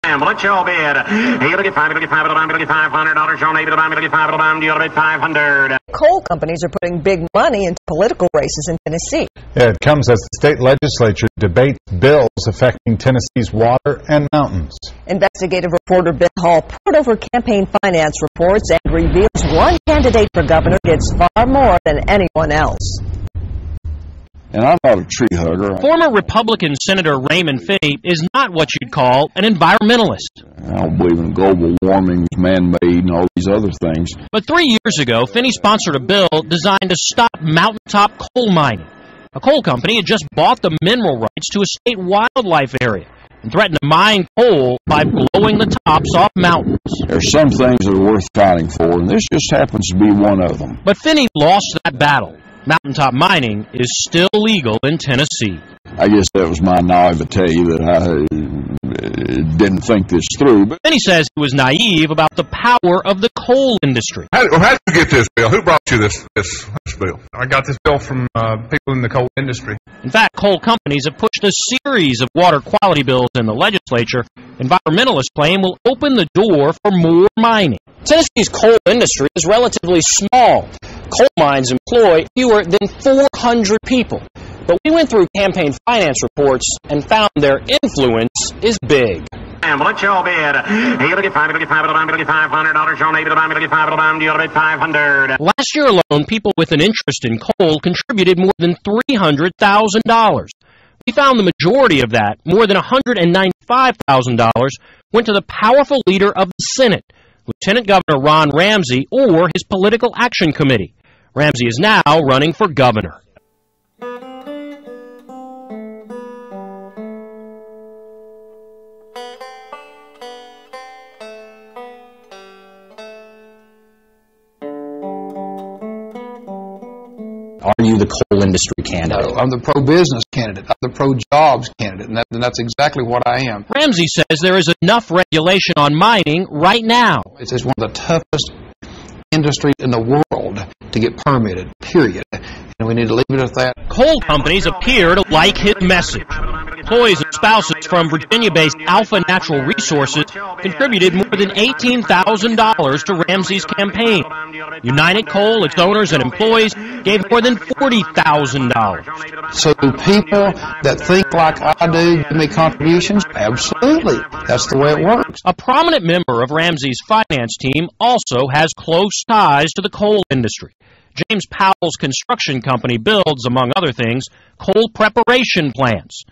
Let's your bid. He'll get $500, John David, you'll get $500. Coal companies are putting big money into political races in Tennessee. Yeah, it comes as the state legislature debates bills affecting Tennessee's water and mountains. Investigative reporter Ben Hall poured over campaign finance reports and reveals one candidate for governor gets far more than anyone else. And I'm not a tree hugger. Former Republican Senator Raymond Finney is not what you'd call an environmentalist. I don't believe in global warming, man-made, and all these other things. But 3 years ago, Finney sponsored a bill designed to stop mountaintop coal mining. A coal company had just bought the mineral rights to a state wildlife area and threatened to mine coal by blowing the tops off mountains. There's some things that are worth fighting for, and this just happens to be one of them. But Finney lost that battle. Mountaintop mining is still legal in Tennessee. I guess that was my naivete that I didn't think this through. But Finney says he was naive about the power of the coal industry. How did you get this bill? Who brought you this bill? I got this bill from people in the coal industry. In fact, coal companies have pushed a series of water quality bills in the legislature. Environmentalists claim will open the door for more mining. Tennessee's coal industry is relatively small. Coal mines employ fewer than 400 people. But we went through campaign finance reports and found their influence is big. Let's your bid. He'll get $500, John David, you'll get $500. Last year alone, people with an interest in coal contributed more than $300,000. We found the majority of that, more than $195,000, went to the powerful leader of the Senate, Lieutenant Governor Ron Ramsey, or his political action committee. Ramsey is now running for governor. Are you the coal industry candidate? No, I'm the pro-business candidate. I'm the pro-jobs candidate, and that's exactly what I am. Ramsey says there is enough regulation on mining right now. It's one of the toughest industries in the world to get permitted, period. And we need to leave it at that. Coal companies appear to like his message. Employees and spouses from Virginia-based Alpha Natural Resources contributed more than $18,000 to Ramsey's campaign. United Coal, its owners and employees, gave more than $40,000. So do people that think like I do give me contributions? Absolutely. That's the way it works. A prominent member of Ramsey's finance team also has close ties to the coal industry. James Powell's construction company builds, among other things, coal preparation plants.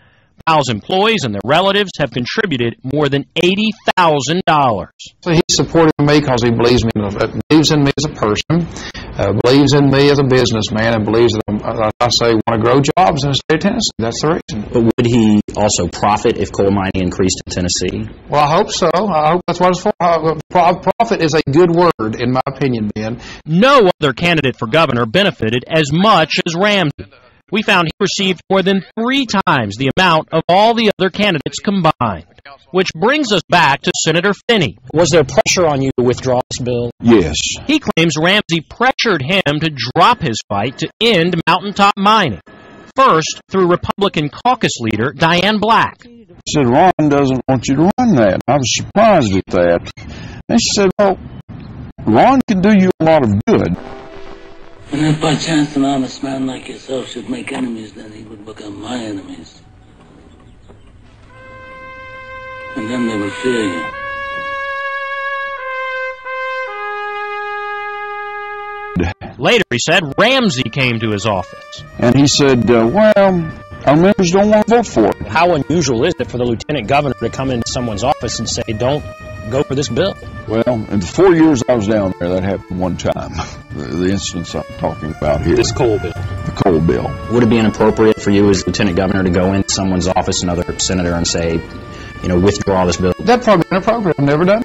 Powell's employees and their relatives have contributed more than $80,000. So he's supporting me because he believes in me as a person, believes in me as a businessman, and believes that I say want to grow jobs in the state of Tennessee. That's the reason. But would he also profit if coal mining increased in Tennessee? Well, I hope so. I hope that's what it's for. Profit is a good word, in my opinion, Ben. No other candidate for governor benefited as much as Ramsey. We found he received more than 3 times the amount of all the other candidates combined. Which brings us back to Senator Finney. Was there pressure on you to withdraw this bill? Yes. He claims Ramsey pressured him to drop his fight to end mountaintop mining. First, through Republican caucus leader Diane Black. She said, Ron doesn't want you to run that. I was surprised at that. And she said, well, Ron can do you a lot of good. And if by chance an honest man like yourself should make enemies, then he would become my enemies. And then they would fear you. Later, he said, Ramsey came to his office. And he said, well, our members don't want to vote for it. How unusual is it for the lieutenant governor to come into someone's office and say, don't go for this bill? Well, in the 4 years I was down there, that happened one time. The instance I'm talking about here. This coal bill. The coal bill. Would it be inappropriate for you as lieutenant governor to go into someone's office, another senator, and say, withdraw this bill? That'd probably be inappropriate. I've never done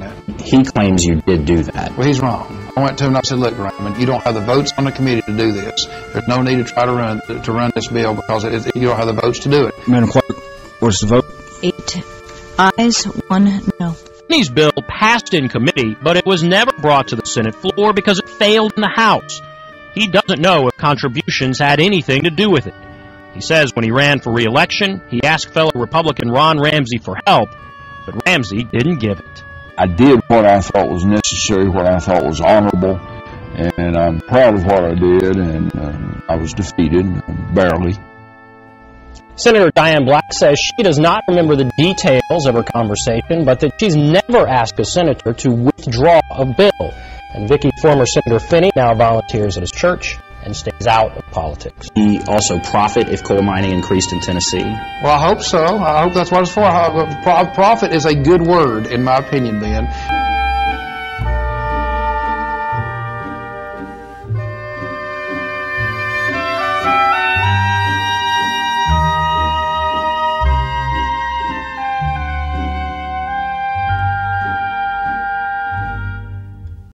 that. He claims you did do that. Well, he's wrong. I went to him and I said, look, Raymond, you don't have the votes on the committee to do this. There's no need to try to run this bill because you don't have the votes to do it. Madam Clerk, what's the vote? 8 ayes, 1 no. Finney's bill passed in committee, but it was never brought to the Senate floor because it failed in the House. He doesn't know if contributions had anything to do with it. He says when he ran for re-election, he asked fellow Republican Ron Ramsey for help, But Ramsey didn't give it. I did what I thought was necessary, what I thought was honorable, and I'm proud of what I did, and I was defeated, barely. Senator Diane Black says she does not remember the details of her conversation, but that she's never asked a senator to withdraw a bill. And Vicky's former Senator Finney now volunteers at his church and stays out of politics. He also profit if coal mining increased in Tennessee. Well, I hope so. I hope that's what it's for. Profit is a good word, in my opinion, Ben.